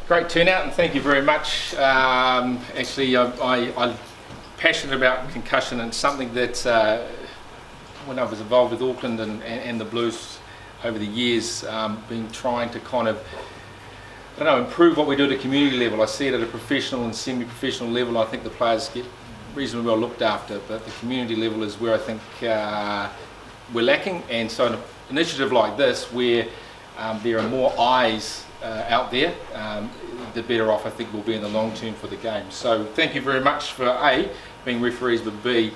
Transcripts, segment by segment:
Great turnout, and thank you very much. Actually, I'm passionate about concussion, and something that when I was involved with Auckland and the Blues over the years, been trying to kind of, improve what we do at a community level. I see it at a professional and semi-professional level. I think the players get reasonably well looked after, but the community level is where I think we're lacking. And so an initiative like this, where there are more eyes out there, the better off I think we'll be in the long term for the game. So thank you very much for A, being referees, but B,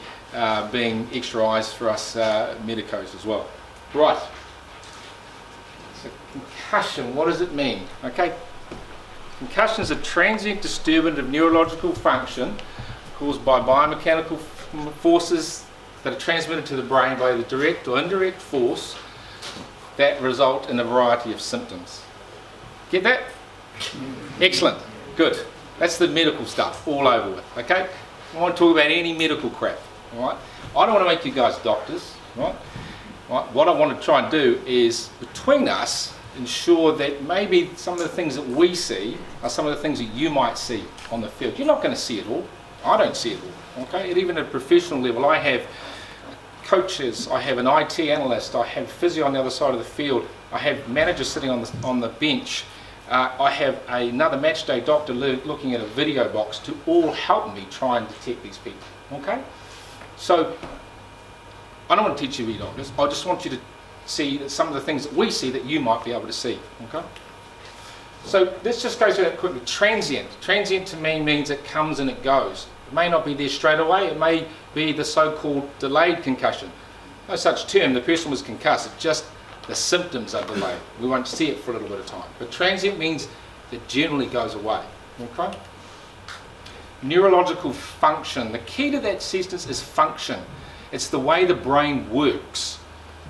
being extra eyes for us medicos as well. Right, so concussion, what does it mean? Okay, concussion is a transient disturbance of neurological function caused by biomechanical forces that are transmitted to the brain by either direct or indirect force that result in a variety of symptoms. Get that? Excellent. Good. That's the medical stuff all over with. Okay? I want to talk about any medical crap. All right? I don't want to make you guys doctors. Right? What I want to try and do is, between us, ensure that maybe some of the things that we see are some of the things that you might see on the field. You're not going to see it all. I don't see it all. Okay? And even at a professional level, I have coaches, I have an IT analyst, I have physio on the other side of the field, I have managers sitting on the bench, I have another match day doctor looking at a video box to all help me try and detect these people. Okay? So I don't want to teach you to be doctors, I just want you to see that some of the things that we see that you might be able to see. Okay? So let's just go through that quickly. Transient. Transient to me means it comes and it goes. It may not be there straight away, it may be the so-called delayed concussion. No such term, the person was concussed, it's just the symptoms are delayed. We won't see it for a little bit of time. But transient means it generally goes away. Okay? Neurological function. The key to that sentence is function. It's the way the brain works.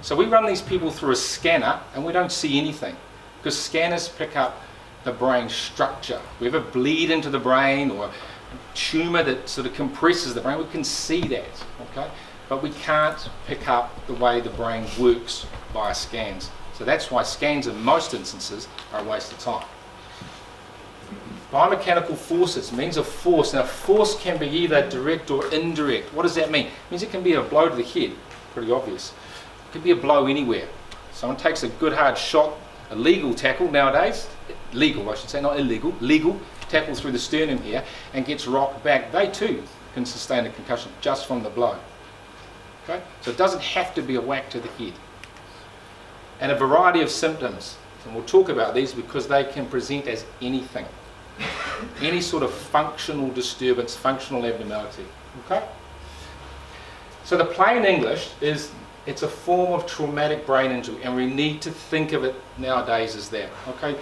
So we run these people through a scanner and we don't see anything, because scanners pick up the brain structure. We have a bleed into the brain or a tumour that sort of compresses the brain, we can see that, okay? But we can't pick up the way the brain works via scans. So that's why scans in most instances are a waste of time. Biomechanical forces means a force. Now, force can be either direct or indirect. What does that mean? It means it can be a blow to the head, pretty obvious. It could be a blow anywhere. Someone takes a good hard shot, a legal tackle nowadays, legal I should say, not illegal, legal tackle through the sternum here and gets rocked back. They too can sustain a concussion just from the blow. Okay? So it doesn't have to be a whack to the head. And a variety of symptoms, and we'll talk about these because they can present as anything. Any sort of functional disturbance, functional abnormality. Okay? So the plain English is it's a form of traumatic brain injury, and we need to think of it nowadays as that. Okay?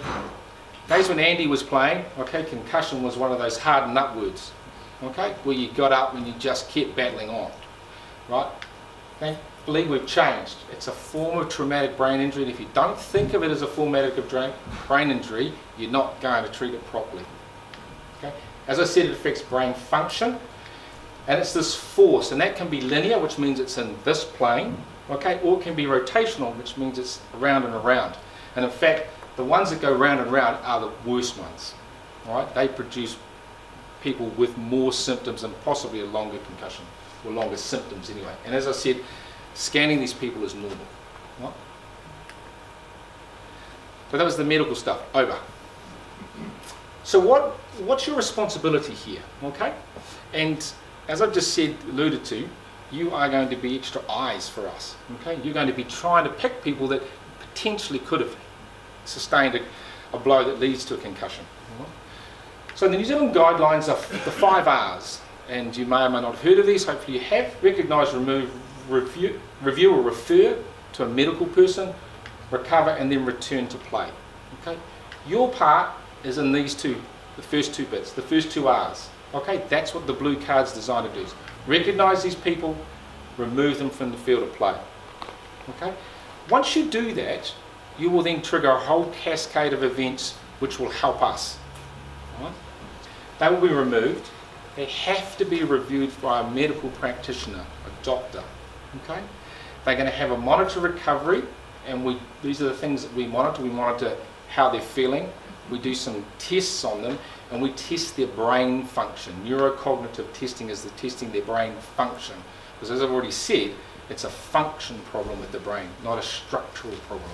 Days when Andy was playing, okay, concussion was one of those hard nut words, okay, where you got up and you just kept battling on, right? Thankfully we've changed. It's a form of traumatic brain injury, and if you don't think of it as a formatic brain injury, you're not going to treat it properly. Okay? As I said, it affects brain function, and it's this force, and that can be linear, which means it's in this plane, okay, or it can be rotational, which means it's around and around. And in fact, the ones that go round and round are the worst ones. Right? They produce people with more symptoms and possibly a longer concussion, or longer symptoms anyway. And as I said, scanning these people is normal. Right? So that was the medical stuff. Over. So what's your responsibility here? Okay? And as I've just said, alluded to, you are going to be extra eyes for us. Okay? You're going to be trying to pick people that potentially could have sustained a blow that leads to a concussion. So the New Zealand guidelines are the 5 R's, and you may or may not have heard of these, hopefully you have. Recognise, remove, review or refer to a medical person, recover and then return to play. Okay? Your part is in these two, the first two bits, the first 2 R's. Okay? That's what the blue card's designed to do. Recognise these people, remove them from the field of play. Okay? Once you do that, you will then trigger a whole cascade of events which will help us. Right? They will be removed. They have to be reviewed by a medical practitioner, a doctor. Okay? They're going to have a monitor recovery, and these are the things that we monitor. We monitor how they're feeling, we do some tests on them, and we test their brain function. Neurocognitive testing is the testing their brain function. Because as I've already said, it's a function problem with the brain, not a structural problem.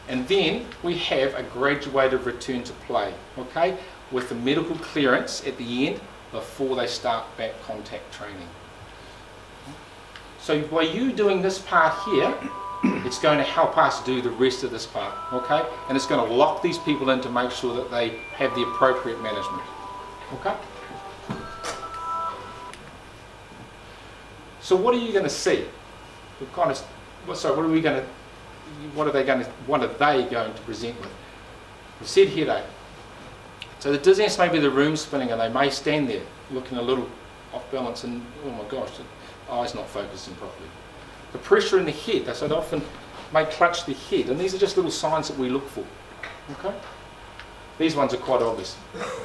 And then we have a graduated return to play, okay, with the medical clearance at the end before they start back contact training. So by you doing this part here, it's going to help us do the rest of this part, okay? And it's going to lock these people in to make sure that they have the appropriate management, okay? So what are you going to see? What are they going to present with? We said headache. So the dizziness may be the room spinning, and they may stand there looking a little off balance, and oh my gosh, the eye's not focusing properly. The pressure in the head, so they often may clutch the head, and these are just little signs that we look for. Okay? These ones are quite obvious.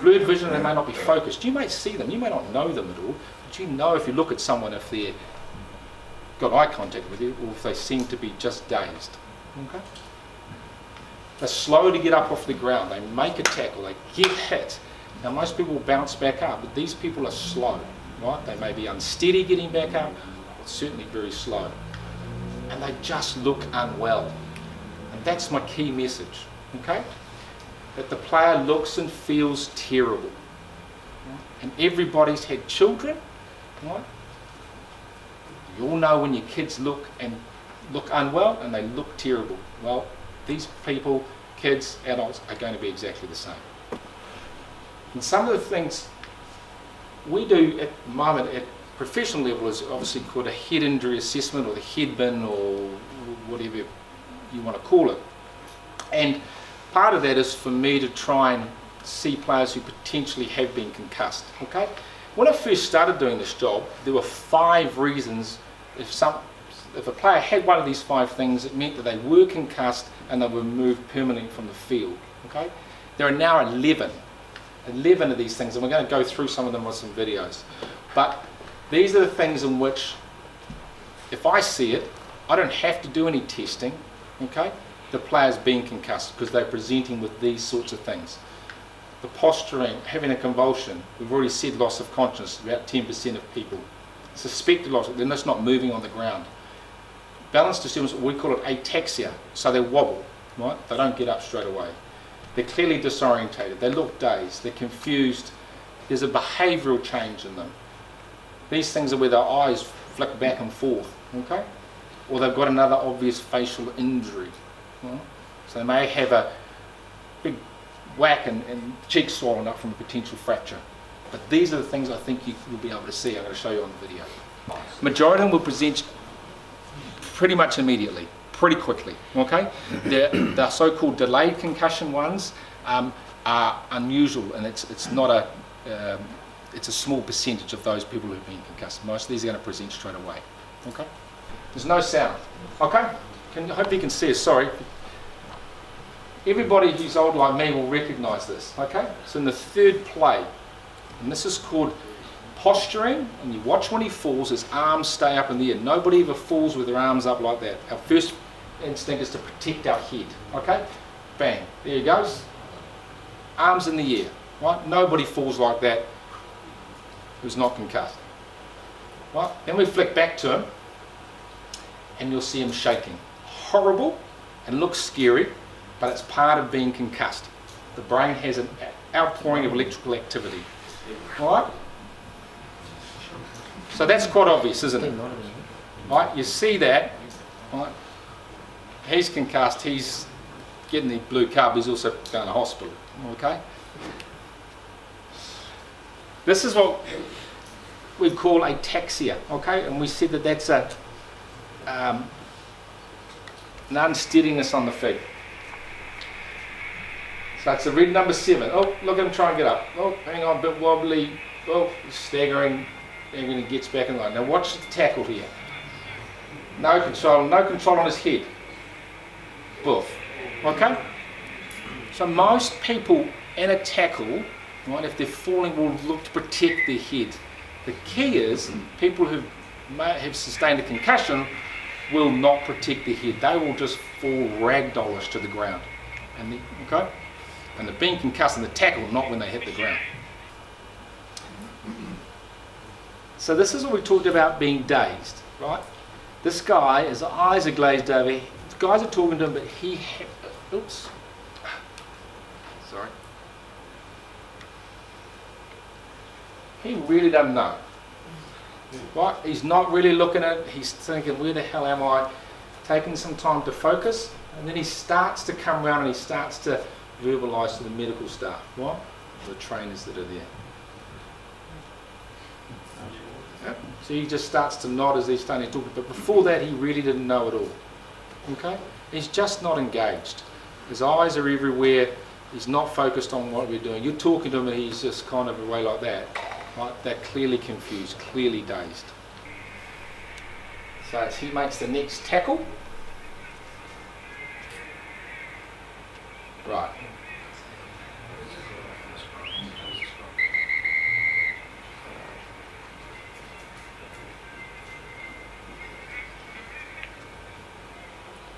Blurred vision, they may not be focused. You may see them, you may not know them at all, but you know if you look at someone if they're got eye contact with you, or if they seem to be just dazed. Okay? They're slow to get up off the ground. They make a tackle, they get hit. Now most people will bounce back up, but these people are slow, right? They may be unsteady getting back up, but certainly very slow. And they just look unwell. And that's my key message, okay? That the player looks and feels terrible. And everybody's had children, right? You all know when your kids look unwell and they look terrible. Well, these people, kids, adults, are going to be exactly the same. And some of the things we do at the moment at professional level is obviously called a head injury assessment, or the head bin, or whatever you want to call it. And part of that is for me to try and see players who potentially have been concussed. Okay? When I first started doing this job, there were 5 reasons. If a player had one of these 5 things, it meant that they were concussed and they were removed permanently from the field. Okay? There are now 11 of these things, and we're going to go through some of them with some videos. But these are the things in which, if I see it, I don't have to do any testing. Okay? The player's being concussed because they're presenting with these sorts of things. The posturing, having a convulsion, we've already said loss of consciousness, about 10% of people. Suspected loss, they're just not moving on the ground. Balance disturbance, we call it ataxia, so they wobble, right? They don't get up straight away. They're clearly disorientated, they look dazed, they're confused, there's a behavioural change in them. These things are where their eyes flick back and forth, okay? Or they've got another obvious facial injury. Right? So they may have a big whack and cheek swollen up from a potential fracture. But these are the things I think you'll be able to see. I'm going to show you on the video. Majority of them will present pretty much immediately, pretty quickly. Okay, the so-called delayed concussion ones are unusual, and it's not it's a small percentage of those people who've been concussed. Most of these are going to present straight away. Okay, there's no sound. Okay, I hope you can see us. Sorry. Everybody who's old like me will recognise this. Okay, so in the third play, and this is called posturing, and you watch when he falls, his arms stay up in the air. Nobody ever falls with their arms up like that. Our first instinct is to protect our head. Okay, bang, there he goes, arms in the air. Right, nobody falls like that who's not concussed. Right, then we flick back to him, and you'll see him shaking. Horrible, and looks scary, but it's part of being concussed. The brain has an outpouring of electrical activity. Alright? So that's quite obvious, isn't it? Right? You see that. Right? He's concussed, he's getting the blue card, he's also going to hospital. Okay? This is what we call ataxia. Okay? And we said that that's an unsteadiness on the feet. So it's the red number 7. Oh, look at him try and get up. Oh, hang on, a bit wobbly. Oh, staggering. And when he gets back in line. Now watch the tackle here. No control on his head. Boof. Okay? So most people in a tackle, right, if they're falling, will look to protect their head. The key is people who may have sustained a concussion will not protect their head. They will just fall ragdollish to the ground. Okay? And they're being concussed in the tackle, not when they hit the ground. So this is what we talked about being dazed, right? This guy, his eyes are glazed over. The guys are talking to him, but oops. Sorry. He really doesn't know. Right? He's not really looking at it. He's thinking, where the hell am I? Taking some time to focus. And then he starts to come around and he starts to verbalise to the medical staff, right? The trainers that are there. Yep. So he just starts to nod as he's starting to talk. But before that, he really didn't know at all. Okay? He's just not engaged. His eyes are everywhere. He's not focused on what we're doing. You're talking to him and he's just kind of away like that. Right? They're clearly confused, clearly dazed. So as he makes the next tackle. Right.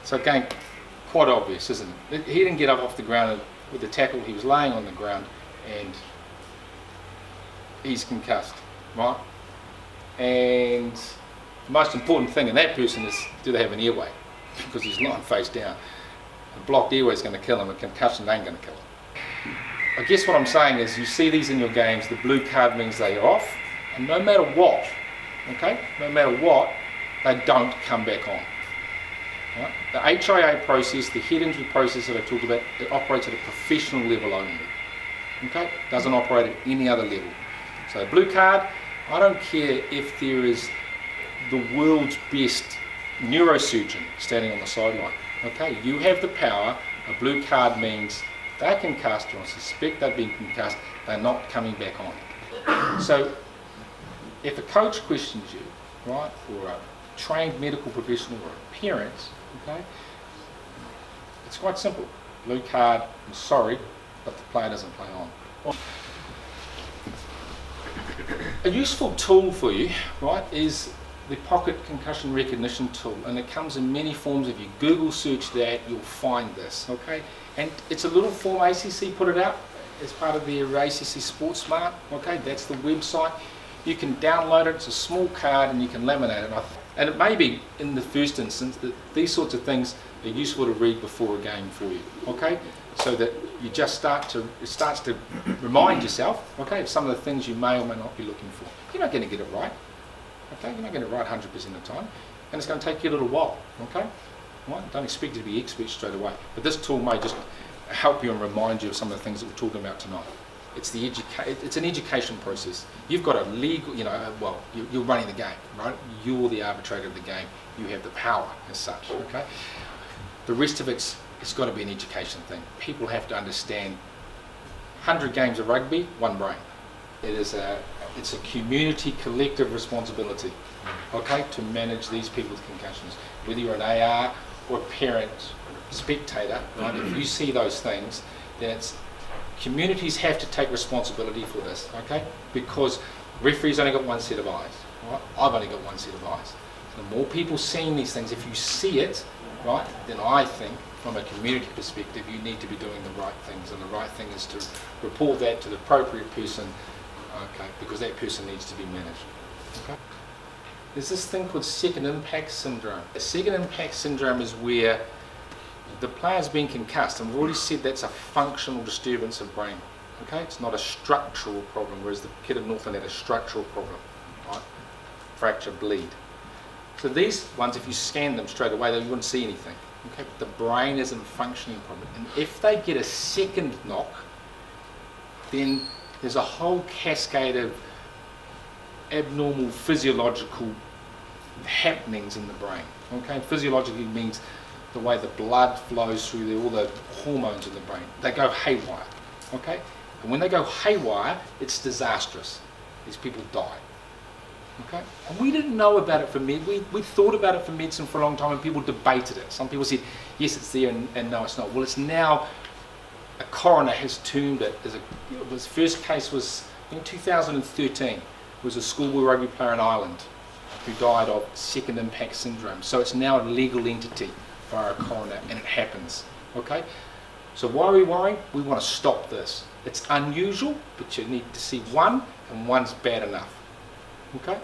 So again, quite obvious, isn't it? He didn't get up off the ground with the tackle. He was laying on the ground and he's concussed, right? And the most important thing in that person is, do they have an airway? Because he's lying face down. A blocked airway is going to kill him, a concussion ain't going to kill him. I guess what I'm saying is, you see these in your games, the blue card means they are off, and no matter what, okay, no matter what, they don't come back on. Right? The HIA process, the head injury process that I talked about, it operates at a professional level only. Okay? Doesn't operate at any other level. So blue card, I don't care if there is the world's best neurosurgeon standing on the sideline. Okay? You have the power. A blue card means they're concussed, or I suspect they've been concussed, they're not coming back on. So if a coach questions you, right, or a trained medical professional or a parent, okay, it's quite simple. Blue card, I'm sorry, but the player doesn't play on. A useful tool for you, right, is the pocket concussion recognition tool, and it comes in many forms. If you Google search that, you'll find this, okay? And it's a little form. ACC put it out as part of their ACC Sports Smart, okay? That's the website. You can download it. It's a small card and you can laminate it. And it may be, in the first instance, that these sorts of things are useful to read before a game for you, okay? So that you just it starts to remind yourself, okay, of some of the things you may or may not be looking for. You're not going to get it right, okay? You're not going to get it right 100% of the time, and it's going to take you a little while, okay? Right? Don't expect you to be expert straight away. But this tool may just help you and remind you of some of the things that we're talking about tonight. It's an education process. You've got a legal, well, you're running the game, right? You're the arbitrator of the game. You have the power as such, okay? The rest of it's got to be an education thing. People have to understand 100 games of rugby, one brain. It's a community collective responsibility, okay, to manage these people's concussions. Whether you're an AR or a parent, spectator, right? If you see those things, then communities have to take responsibility for this, okay? Because referees only got one set of eyes, right? I've only got one set of eyes. So the more people seeing these things, if you see it, right, then I think from a community perspective, you need to be doing the right things, and the right thing is to report that to the appropriate person, okay, because that person needs to be managed, okay? There's this thing called second impact syndrome. A second impact syndrome is where the player's been concussed, and we've already said that's a functional disturbance of brain, okay? It's not a structural problem, whereas the kid in Northland had a structural problem, right? Fracture, bleed. So these ones, if you scan them straight away, you wouldn't see anything, okay? But the brain is a functioning problem, and if they get a second knock, then there's a whole cascade of abnormal physiological happenings in the brain, okay? Physiologically means the way the blood flows through all the hormones in the brain. They go haywire, okay? And when they go haywire, it's disastrous. These people die, okay? And we didn't know about it for medicine. We thought about it for medicine for a long time, and people debated it. Some people said, yes, it's there, and no, it's not. Well, it's now, a coroner has termed it as his first case was in 2013. It was a schoolboy rugby player in Ireland who died of second impact syndrome. So it's now a legal entity via a coroner, and it happens, okay? So why are we worrying? We want to stop this. It's unusual, but you need to see one, and one's bad enough. Okay?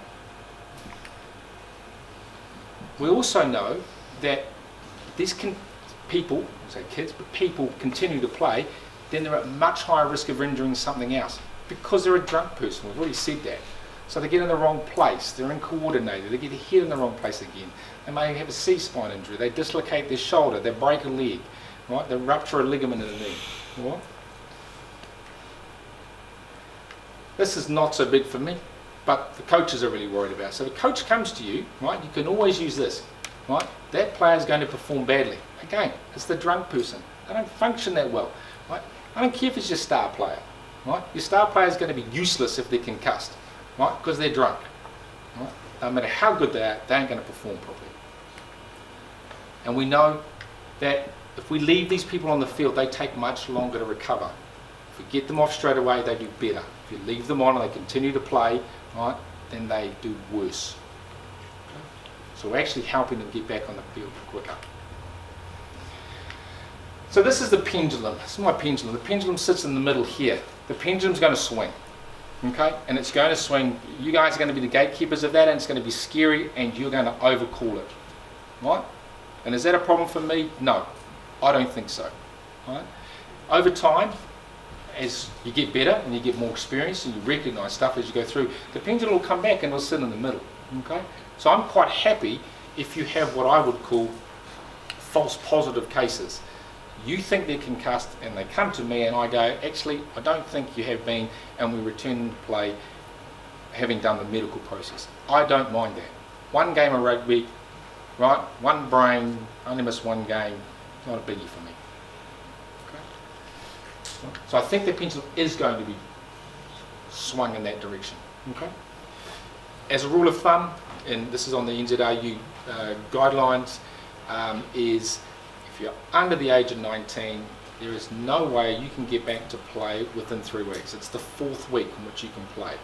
We also know that these people, I say kids, but people continue to play, then they're at much higher risk of injuring something else because they're a drunk person. We've already said that. So they get in the wrong place, they're uncoordinated, they get their head in the wrong place again. They may have a C-spine injury, they dislocate their shoulder, they break a leg, right? They rupture a ligament in the knee. Right? This is not so big for me, but the coaches are really worried about it. So the coach comes to you, right? You can always use this, right? That player is going to perform badly. Again, it's the drunk person. They don't function that well, right? I don't care if it's your star player, right? Your star player is going to be useless if they're concussed, right? Because they're drunk, right? No matter how good they are, they ain't going to perform properly. And we know that if we leave these people on the field, they take much longer to recover. If we get them off straight away, they do better. If you leave them on and they continue to play, right, then they do worse. Okay? So we're actually helping them get back on the field quicker. So this is the pendulum. This is my pendulum. The pendulum sits in the middle here. The pendulum's going to swing. Okay? And it's going to swing. You guys are going to be the gatekeepers of that, and it's going to be scary, and you're going to overcall it. Right? And is that a problem for me? No. I don't think so. Right? Over time, as you get better and you get more experience and you recognise stuff as you go through, the pendulum will come back and it'll sit in the middle. Okay? So I'm quite happy if you have what I would call false positive cases. You think they're concussed and they come to me and I go, actually, I don't think you have been, and we return them to play having done the medical process. I don't mind that. One game of rugby, right? One brain, only miss one game, not a biggie for me. Okay? So I think the pendulum is going to be swung in that direction. Okay? As a rule of thumb, and this is on the NZRU guidelines, is if you're under the age of 19, there is no way you can get back to play within 3 weeks. It's the 4th week in which you can play.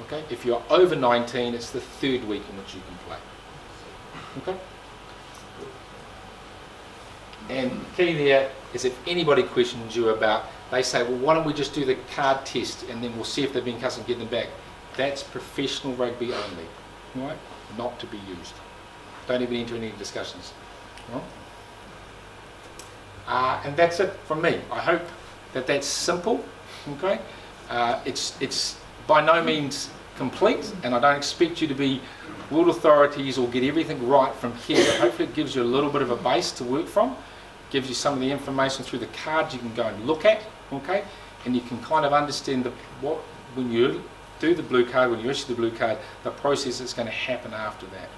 Okay? If you're over 19, it's the 3rd week in which you can play. Okay? And the key there is if anybody questions you about, they say, well, why don't we just do the card test and then we'll see if they've been cussed and get them back. That's professional rugby only, right? Not to be used. Don't even enter any discussions. Right? And that's it from me. I hope that that's simple. Okay, it's by no means complete, and I don't expect you to be world authorities or get everything right from here. But hopefully, it gives you a little bit of a base to work from. Gives you some of the information through the cards you can go and look at. Okay, and you can kind of understand when you do the blue card, when you issue the blue card, the process that's going to happen after that.